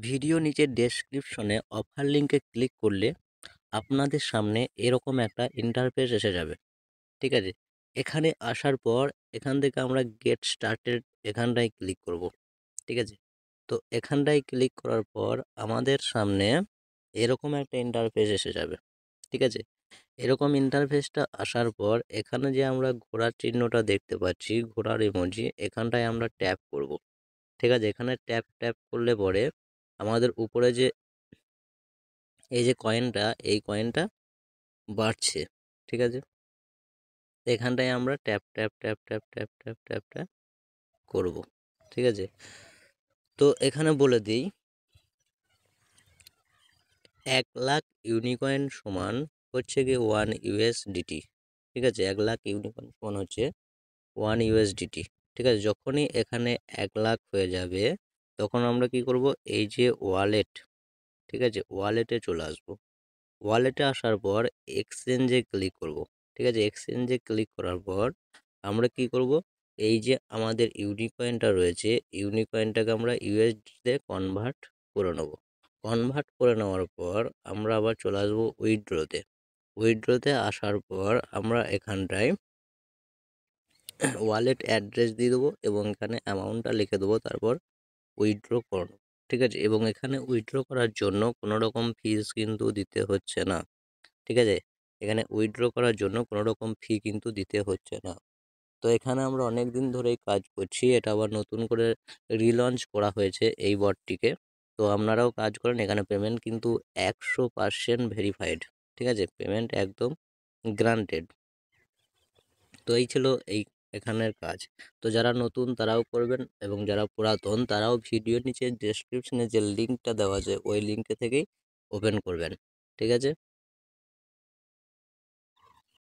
Video নিচের ডেসক্রিপশনে offer লিঙ্কে ক্লিক করলে আপনাদের সামনে এরকম একটা ইন্টারফেস এসে যাবে। ঠিক আছে? এখানে আসার পর এখান থেকে আমরা গেট স্টার্টেড এখানটায় ক্লিক করব। ঠিক আছে? তো এখানটায় ক্লিক করার পর আমাদের সামনে এরকম একটা ইন্টারফেস এসে যাবে। ঠিক আছে? এরকম ইন্টারফেসটা আসার পর এখানে যে আমরা ঘোড়ার চিহ্নটা দেখতে পাচ্ছি, ঘোড়ার ইমোজি, এখানটায় আমরা ট্যাপ করব। ঠিক আছে? এখানে ট্যাপ ট্যাপ করলে পরে আমাদের উপরে যে এই যে কয়েনটা, এই কয়েনটা বাড়ছে। ঠিক আছে? তো এখানটায় আমরা tap tap tap tap tap tap tap tap করব। ঠিক আছে? তো এখানে বলে দিই 1,00,000 ইউনিকয়েন সমান হচ্ছে গিয়ে 1 USDT। ঠিক আছে? 1,00,000 ইউনিকয়েন সমান হচ্ছে 1 USDT। ঠিক আছে? যখনই এখানে 1,00,000 হয়ে যাবে তখন আমরা কি করব, এই যে ওয়ালেট, ঠিক আছে, ওয়ালেটে চলে আসবো। ওয়ালেটে আসার পর এক্সচেঞ্জে ক্লিক করব। ঠিক আছে? এক্সচেঞ্জে ক্লিক করার পর আমরা কি করব, এই যে আমাদের ইউনিকয়েনটা রয়েছে, ইউনিকয়েনটাকে আমরা ইউএসডিতে কনভার্ট করে নেব। কনভার্ট করে নেওয়ার পর আমরা আবার চলে আসবো উইথড্রতে। উইথড্রতে আসার পর আমরা এখানটায় ওয়ালেট অ্যাড্রেস দিয়ে দেবো এবং এখানে অ্যামাউন্টটা লিখে দেবো, তারপর উইথড্র করব। ঠিক আছে? এবং এখানে উইথড্র করার জন্য কোনো রকম ফিস কিন্তু দিতে হচ্ছে না। ঠিক আছে? এখানে উইথড্র করার জন্য কোনো রকম ফি কিন্তু দিতে হচ্ছে না। তো এখানে আমরা অনেক দিন ধরেই কাজ করছি, এটা আবার নতুন করে রিলঞ্চ করা হয়েছে এই বটটিকে। তো আপনারাও কাজ করেন, এখানে পেমেন্ট কিন্তু 100% ভেরিফাইড। ঠিক আছে? পেমেন্ট একদম গ্রান্টেড। তো এই ছিল এই এখানের কাজ। তো যারা নতুন তারাও করবেন এবং যারা পুরাতন তারাও ভিডিওর নিচে ডেসক্রিপশনে যে লিঙ্কটা দেওয়া আছে ওই লিঙ্কে থেকেই ওপেন করবেন। ঠিক আছে?